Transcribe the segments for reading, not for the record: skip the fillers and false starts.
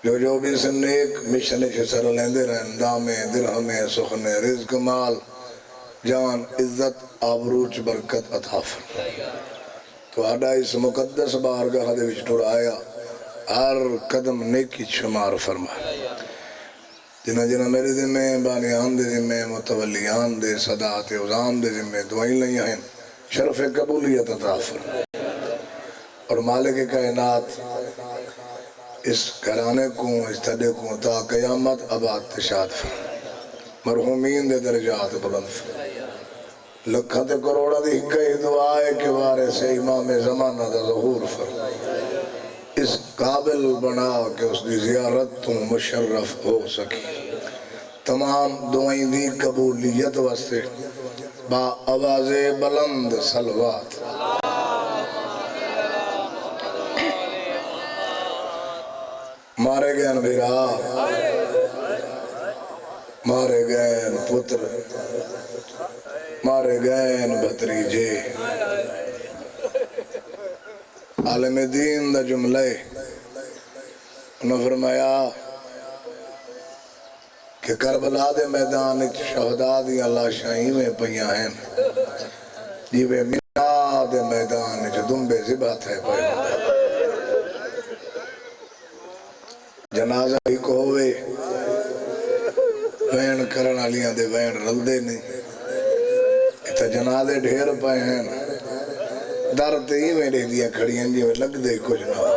جو بھی سے نیک مشن سے سر لیندے رہن دامے درہمے سخنے رزق مال جان عزت آبروچ برکت عطا فرما تو آڈا اس مقدس بارگاہ دے وچ ٹر آیا ہر قدم نیکی شمار فرما جنہ جنہ میرے ذمہ بانیان دے ذمہ متولیان دے صداعت عظام دے ذمہ دعائیں لئی ہیں شرف قبولیت عطا فرما اور مالک کائنات اس گھرانے کو اس تھڑے کو تا قیامت آباد تشاد فرما مرحومین دے درجات بلند فرما لکھاں تے کروڑا دی کئی دعائے کے بارے سے امام زمانہ دا ظہور فرما اس قابل بنا کہ اس دی زیارت تو مشرف ہو سکی تمام دعائیں دی قبولیت واسطے با آواز بلند صلوات مارے گئے بھیرا مارے گئے پتر مارے گئے بھتریجے عالم دین دا جملے انہوں فرمایا کہ کربلا دے میدان شہداء دی اللہ شاہی میں پہیاں ہیں جیوے مینا دے میدان دنبے زبات ہے پہیاں جنازہ ہی کو ہوئے وین کرنا لیاں دے وین رل دے نہیں اتھا جنازے ڈھیر پائے ہیں در تے ہی میں دے دیا کھڑی ہیں جی میں لگ دے کچھ نہ ہو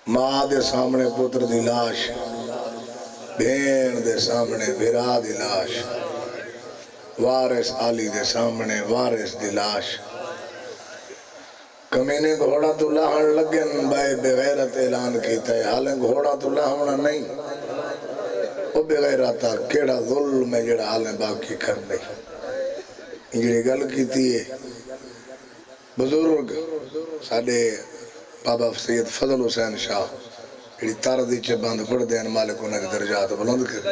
ماں دے سامنے پتر دی لاش بھین دے سامنے بھرا دی لاش وارث علی دے سامنے وارث دی لاش کمینے گھوڑا تو لاہن لگن بائے بغیرت اعلان کیتا ہے حالیں گھوڑا تو لاہنہ نہیں وہ بغیرتا کیڑا ظلم ہے جڑا حالیں باقی کر نہیں انجڑی گل کیتی ہے بزرگ ساڑھے بابا سید فضل حسین شاہ جڑی تاردی چے بند پڑھ دین مالک انہیں درجات بلند کر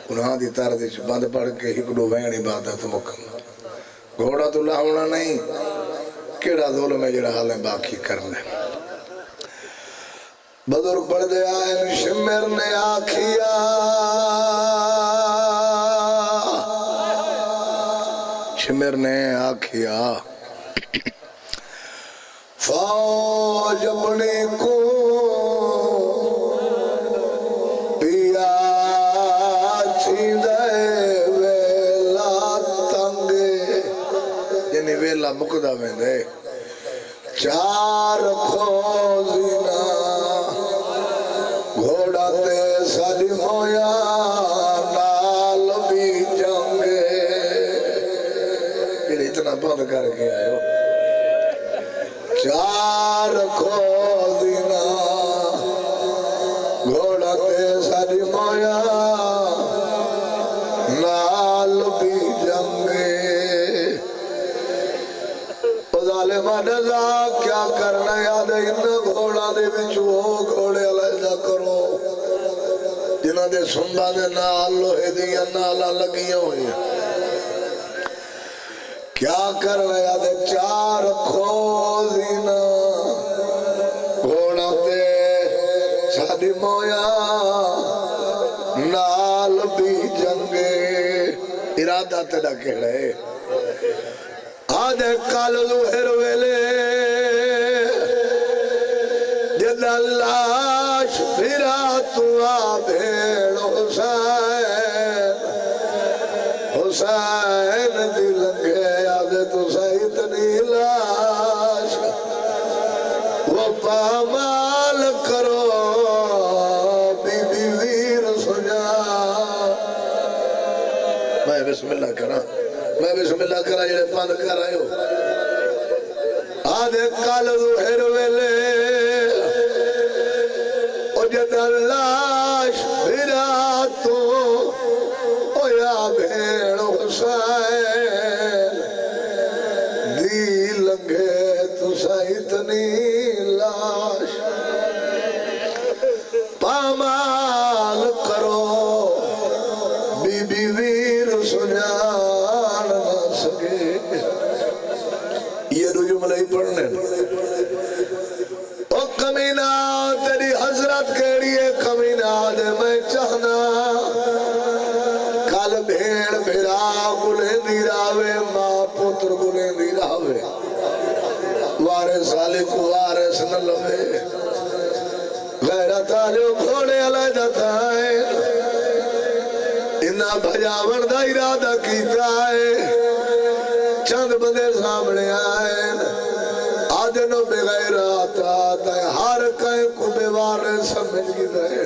انہاں دی تاردی چے بند پڑھ کے ہکڑو وین عبادت مکمل گھوڑا تو لاہنہ نہیں کیڑا ظلم ہے جڑا حالیں باقی کرنے بزرگ پڑھ دے آئین شمر نے آکھیا شمر نے آکھیا فوج اپنے کو پیا چھیندے ویلا تنگے یعنی ویلا مقدہ میں دے چار کھوزینا گھوڑا تے ساڑی مویا نال بھی جنگے یہ اتنا بند کر کے آئے ہو چار کھوزینا گھوڑا تے ساڑی مویا نال بھی جنگے ظالمہ نزا کیا کرنا یاد ان گھوڑا دے بچو گھوڑے علیحدہ کرو جنہ دے سنبا دے نال لوہے دیا نالا لگیاں ہوئی کیا کرنا یاد چار کھوزینا گھوڑا دے ساڑی مویا نال بھی جنگے ارادہ تیڑا کہڑے آدھے کال ظہر ویلے جد اللہ بھیرا تو آبھیڑ حسین حسین دی لنگے آدھے تو سیدنی لاش وہ پامال کرو بی بی ویر سجا میں بسم اللہ کرا میں بسم اللہ کرا جڑے پاند کر رہے ہو آدھے کال ظہر ویلے او جد اللہ بھیرا تو او یا بھیڑ حسین دی لنگے تو سیدنی لاش پامال کرو بی بی ویر سجان نہ سکے یہ دو جملے ہی پڑھنے تیری حضرت کیڑی ہے کمینہ دے میں چاہنا کل بھیڑ بھیرا گلیں دی راوے ماں پتر گلیں دی راوے وارے سالے کو وارے سن لوے غیرت آجو گھوڑے علیدہ تھائے انہا بھجاون دا ارادہ کیتا ہے چند بندے سامنے آئے آدنو بغیرات آتا ہے ہر کہیں کو بیوارے سمجھ گی دے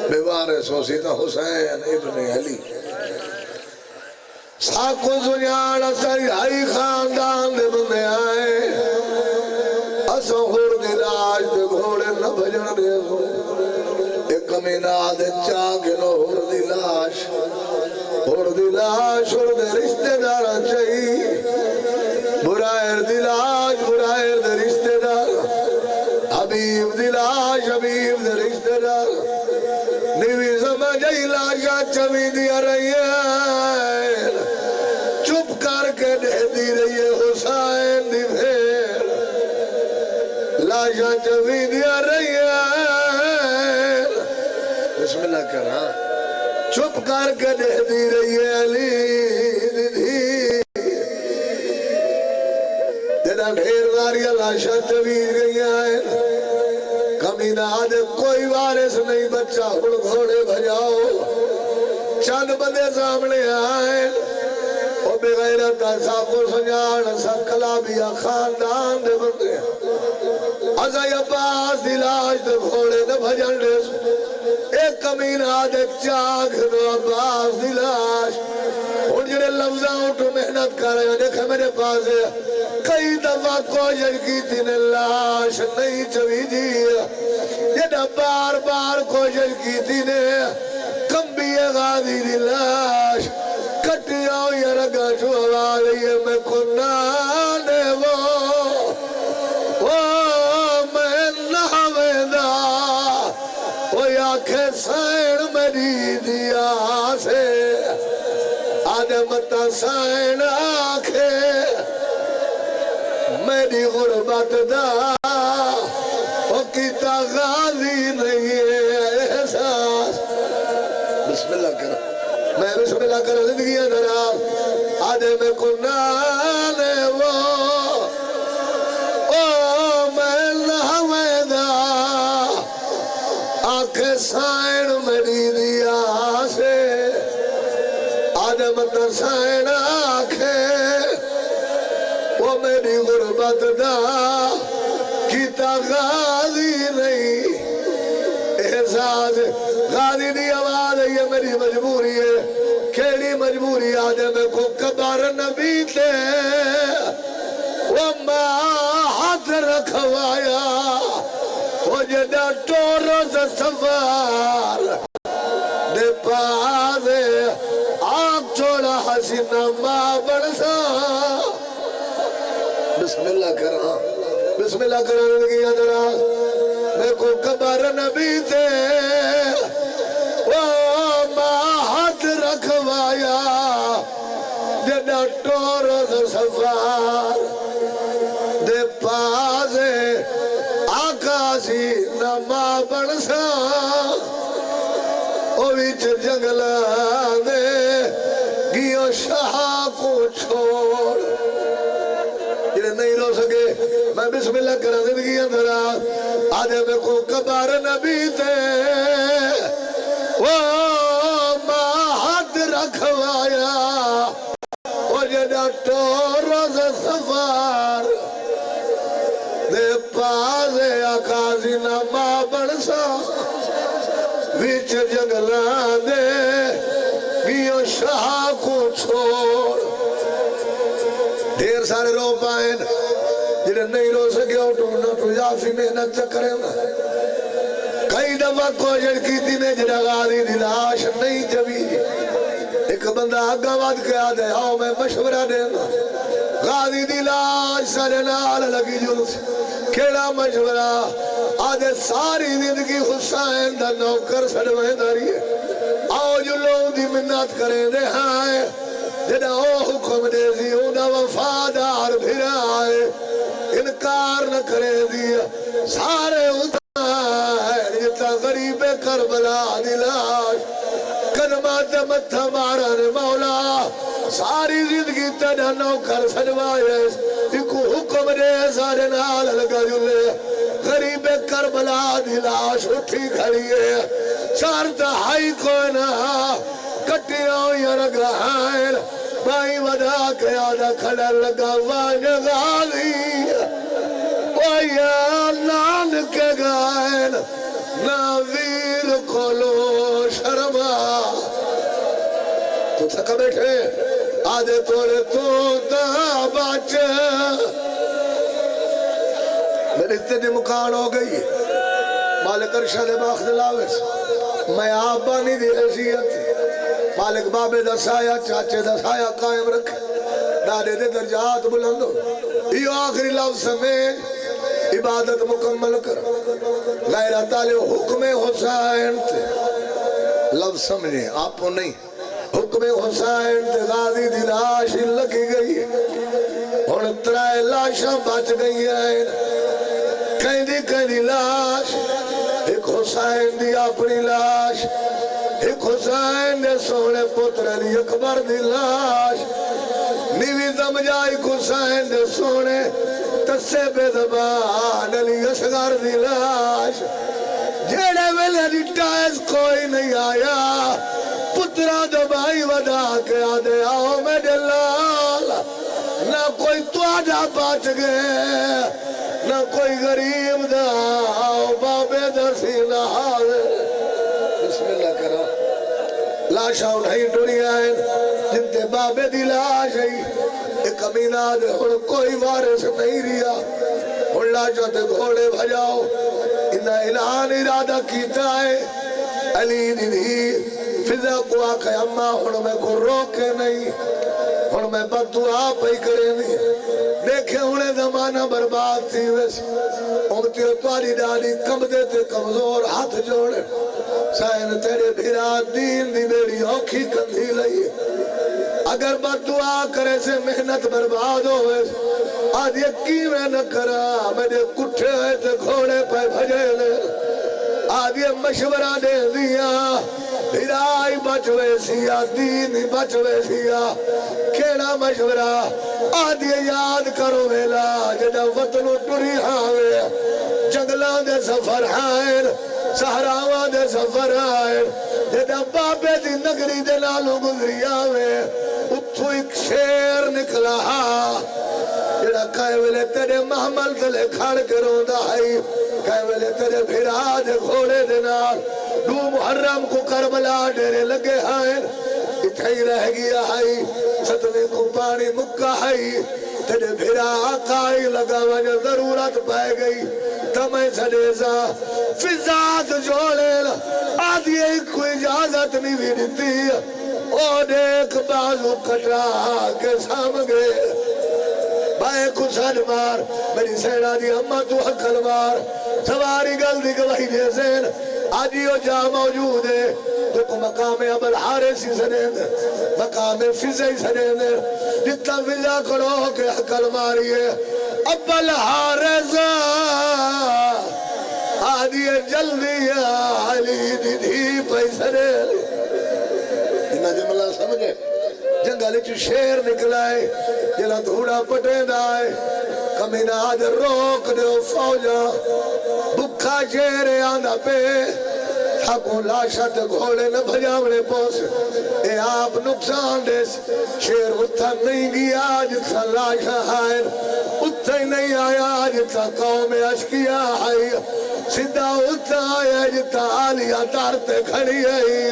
بیوارے سوسیدہ حسین ابن علی ساکو زنیانا ساری ہائی خاندان دے بندے آئے اسو خور دی لاش دے گھوڑے نہ بھجن دے سو ایک کمینہ دے چاگنو خور دی لاش خور دی رشتہ دارا چاہی برائر دی لاش برائر دے رشتہ دار حبیب دی لاش حبیب دے رشتہ دار نیوی سمجھائی لاشا چوی دیا رہی ہے چپ کر کے دے دی رہی ہے حسین دی پھر لاشا چوی دیا رہی ہے بسم اللہ کر چپ کر کے دے دی رہی ہے علی دی دینا ڈھیر داریا لاشا چوی گئی ہے کمینہ آدھے کوئی وارث نہیں بچہ ہڑ گھوڑے بھجاؤ چند بندے سامنے آئے او بغیرت ایسا کو سنجان سکلا بیا خاندان دے بندے ازائی عباس دلاش دے گھوڑے دے بھجن دے ایک کمینہ آدھے چاک دو عباس دلاش ان جنہیں لفظاں اٹھو محنت کر رہے ہیں دیکھیں میرے پاس ہے کئی دفعہ کوشش کی تھی نے لاش نہیں چوی جی یہ بار بار کوشش کی تھی نے کمبی غازی دی لاش کٹی آؤ یا رگا چھو آواز یہ میں کنانے وہ میں ناوے دا وہ آنکھیں سائن میری دیا سے آدمتا سائن آنکھیں میری غربت دا وہ کیتا غازی نہیں ہے احساس بسم اللہ کرو میں بسم اللہ کرو زندگی ادھرا آدھے میں کنانے وہ میں نحوے دا آنکھیں سائن میری دیا سے آدھے مت سائن آنکھیں وہ میری غربت دا کیتا غازی نہیں احساس غازی دی آواز ہے یہ میری مجبوری ہے کیڑی مجبوری آدھے میں کو قبر نبی تے وہ ماں ہاتھ رکھوایا وہ جدہ ٹورو سے سفار دے پاسے آنکھ چھوڑا حسینہ ماں بڑسا بسم اللہ کرا بسم اللہ کرا زندگی ادھرا میں کو قبر نبی تے وہ ماں ہاتھ رکھوایا جدہ ٹورو سے سفار دے پاسے آکاسی نما بڑسا او ویچ جنگلہ دے گیو شاہ کو چھوڑ جنہیں نہیں رو سکے میں بسم اللہ کرا زندگی اندھرا آدھے میں کو قبر نبی تے وہ ماں ہاتھ رکھوایا وہ جدہ ٹورز سفار دے پاسے آکازی نما بڑسا ویچ جنگلان دے گیو شاہ کو چھوڑ دیر سارے رو پائیں جنہیں نہیں رو سکے اٹھونا تو جافی محنت چکرے میں کئی دفعہ کوشش کی تھی نے جنہیں غازی دی لاش نہیں جبی ایک بندہ آگا واد کے آدھے آؤ میں مشورہ دینا غازی دی لاش سارے نال لگی جلس کھیڑا مشورہ آدھے ساری زندگی حسین دا نوکر سڑویں داری ہے آؤ جو لوگ دی منت کریں دے ہائے جنہیں او حکم دے دی اندہ وفادار پھر آئے انکار نہ کرے دی سارے اتار کربلا دی لاش قدمات متھا مارن مولا ساری زندگی تیرا نوکر سجوائے ایک حکم دے سارے نال لگا جلے غریب کربلا دی لاش اٹھی کھڑی ہے چار دہائی کوئی نہ کٹیاں یا رگائن بائی ودا کے آدھا کھڑا لگا وانج غالی ویا نان کے گائن ناویر کھولو شرما تو تھکا بیٹھے آدھے توڑے تو دا باچ میرے اتنی مکان ہو گئی مالک ارشاد باخت لاویس میں آپ بانی دی حیثیت مالک بابے دا سایہ چاچے دا سایہ قائم رکھے دادے دے درجات بلندو یہ آخری لفظ میں عبادت مکمل کر غیرہ تعالی حکم حسین تھے لفظ سمجھیں آپ کو نہیں حکم حسین تھے غازی دی لاش لگی گئی اور ترائے لاشاں بچ گئی ہیں کہیں دی لاش ایک حسین دی اپنی لاش ایک حسین دے سونے پتر علی اکبر دی لاش نیوی زمجائی حسین دے سونے تسے بے زبان علی اصغر دی لاش جیڑے ویلے دی ٹائز کوئی نہیں آیا پترہ دبائی ودا کے آدھے آؤ میرے لال نہ کوئی توڑا بچ گئے نہ کوئی غریب دا آؤ بابے دا سینہ حاضر بسم اللہ کرو لاشاں انہیں ڈوڑی آئیں جنتے بابے دی لاش ہے ایک امینہ دے ہن کوئی وارث نہیں ریا ہن لاشاں تے گھوڑے بھجاؤ انہا اعلان ارادہ کیتا ہے علی دی فضا کو آکھے اماں ہن میں کو روکے نہیں ہن میں بد دعا پہ کرے نہیں دیکھے انہیں زمانہ برباد تھی ویسے امتی اتواری ڈالی کم دیتے کمزور ہاتھ جوڑے سائن تیرے بھیرا دین دی بیڑی اوکھی کندھی لئی اگر بد دعا کرے سے محنت برباد ہوئے آج یکی میں نہ کرا میرے کٹھے ہوئے تھے گھوڑے پہ بھجے لے آج یہ مشورہ دے دیا بھیرائی بچوے سیا دینی بچوے سیا کیڑا مشورہ آج یہ یاد کرو ویلا جدہ وطنو ٹوری ہاوے جنگلان دے سفر ہائر سہراوان دے سفر ہائر جدہ بابے دی نگری دے نالو گزری آوے اتھو ایک شیر نکلا جڑا کہے ویلے تیرے محمل تلے کھڑ کے روندہ ہے کہے ویلے تیرے بھیرا دے گھوڑے دے نال دو محرم کو کربلا ڈیرے لگے ہیں اتھے ہی رہ گیا ہے ستویں کو پانی مکہ ہے تیرے بھیرا آقائی لگا وجہ ضرورت پائے گئی تمہیں سڑیزا فضاد جوڑے آدھی ایک کوئی اجازت نہیں بھی دیتی اور ایک بازو کٹا کے سامگے بائے کو سن مار میری سینا دی اممہ تو حقل مار سواری گل دی گواہی دے زین آجیو جا موجود ہے تو کو مقام عبل حارسی سنین مقام فضائی سنین جتنا فضا کرو کہ حقل ماری ہے عبل حارسا آدھی جلدی علی دی دی پیسنین انہا جملہ سمجھے جنگلی چو شیر نکلائے جلا دھوڑا پٹے دائے کمینہ آج روک دے فوجا بکھا شیر آندہ پہ تھاکو لاشت گھوڑے نہ بھجاونے پوس اے آپ نقصان دیس شیر اتھا نہیں گیا جتا لاشا ہائر اتھا ہی نہیں آیا جتا قوم اشکیا آئی سدھا اتھا آیا جتا آلیا تارتے کھڑی آئی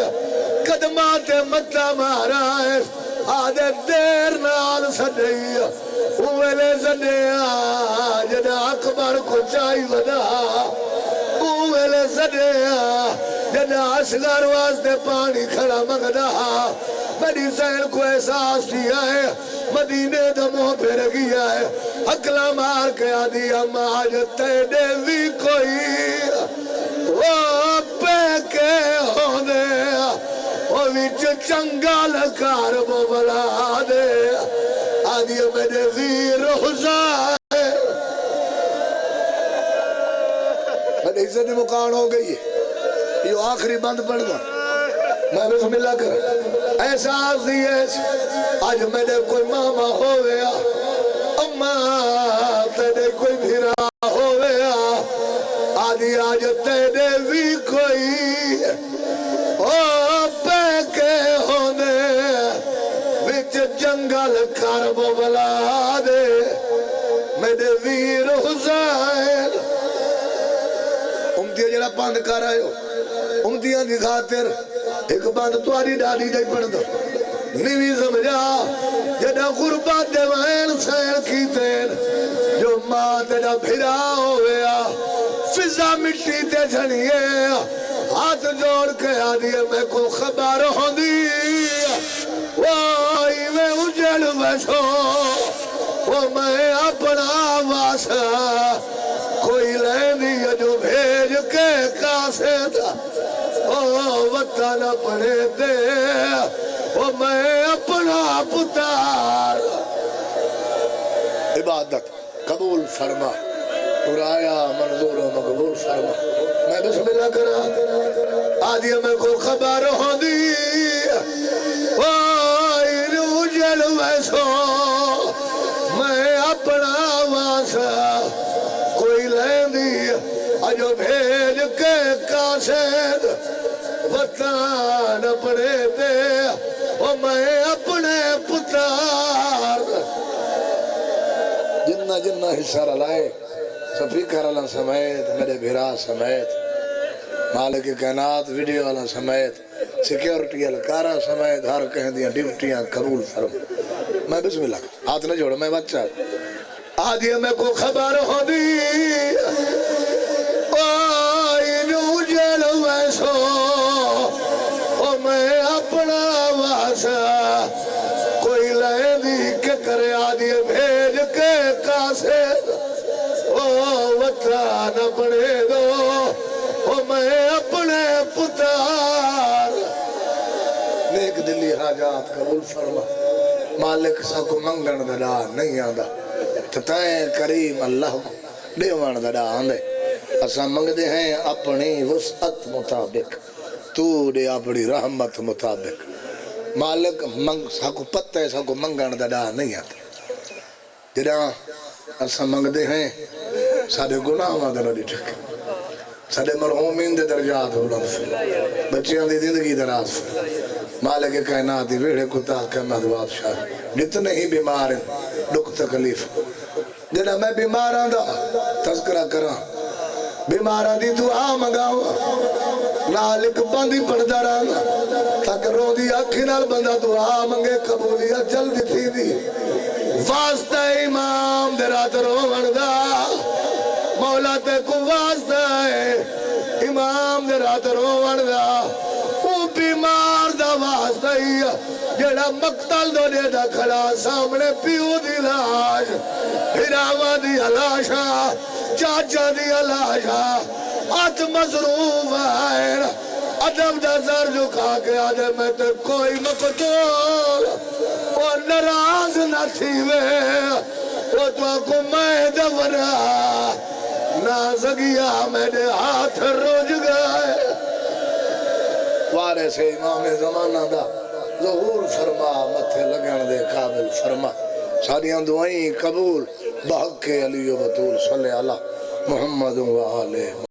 قدمات مطا مارا ہے آدھے دیر نال سڑی اوہلے سڑیا جدہ اکبر کو چاہی ودا اوہلے سڑیا جدہ اصغر واسطے پانی کھڑا مگدہ بڑی زین کو احساس دیا ہے مدینے دموں پہ رگیا ہے اکلا مار کے آدھی ہم آج تیڑے بھی کوئی وہ پہ کے ہونے وچ چنگا لکار بو بلا دے آدھی میرے ویر حسین میرے عزت مکان ہو گئی ہے یہ آخری بند پڑھ دا میں بسم اللہ کر احساس دیئے آج میرے کوئی ماما ہو گیا اماں تیرے کوئی بھیرا ہو گیا آدھی آج تیرے بھی کوئی پہ کے ہونے وچ جنگل کرب بلا دے میرے ویر حسین امتیاں جڑا پاند کر آئے ہو امتیاں دی خاطر ایک بند تواری ڈالی جائی پڑھ دو نیوی سمجھا جڑا غربت دے وین سین کی تین جو ماں تیرا بھرا ہو گیا فضا مٹی تے جھنیے ہاتھ جوڑ کے آدھیے میں کو خبر ہوں دی وائی میں اجڑ بیٹھو وہ میں اپنا واسا کوئی لیندی جو بھیج کے کاسے دا وطن اپنے دے وہ میں اپنا پتار عبادت قبول فرما ارایا منظور مقبول فرما میں بسم اللہ کرا آدھی میں کو خبر ہوں دی وائی روجل ویسو میں اپنا واسا کوئی لیندی اجو بھیج کے کاسید وطن اپنے دے وہ میں اپنے پتار جنہ جنہ حصہ لائے سپیکر اللہ سمیت میرے بھرا سمیت مالک کائنات ویڈیو والا سمیت سیکیورٹی الکارہ سمیت ہر کہیں دیا ڈیوٹیاں قبول فرم میں بسم اللہ ہاتھ نہ جوڑو میں بچہ آدھی میں کو خبر ہو دی آئی نو جل ویسو او میں اپنا واسا کوئی لائے دی کہ کرے آدھی بھیج کے کاسے وطن اپنے دو میں اپنے پتار نیک دلی حاجات قبول فرما مالک سا کو منگن دڑا نہیں آدھا تتائیں کریم اللہ کو دیوان دڑا آندے اسا منگدے ہیں اپنی وسعت مطابق تو دے اپنی رحمت مطابق مالک سا کو پتہ سا کو منگن دڑا نہیں آدھا جڑا اسا منگدے ہیں سارے گناہ مادر علی ٹھک سارے مرحومین دے درجات بلند بچیاں دی زندگی دراز مالک کائنات دی ویڑے کتا قیمت بادشاہ جتنے ہی بیمار ہیں دکھ تکلیف جنہا میں بیماراں دا تذکرہ کراں بیماراں دی دعا منگاؤں نالک بندی پڑھدا رہاں تاکہ رو دی آنکھی نال بندہ دعا منگے قبولیت جلدی تھی دی واسطہ امام دے رات رومن دا مولا تے کو واسطہ ہے امام دے رات رومن دا او بیمار دا واسطہ ہی جڑا مقتل دونے دا کھڑا سامنے پیو دی لاش ہراما دی علاشا چاچا دی علاشا ہاتھ مصروف آئین عدم دا سر جھکا کے آدھے میں تے کوئی مقتول وہ نراز نہ تھی وہ تو کو میں دورا نازگیا میرے ہاتھ روج گئے وارے سے امام زمانہ دا ظہور فرما متھے لگن دے قابل فرما ساریاں دعائیں قبول بحق علی و بطول صلی اللہ محمد و آلہ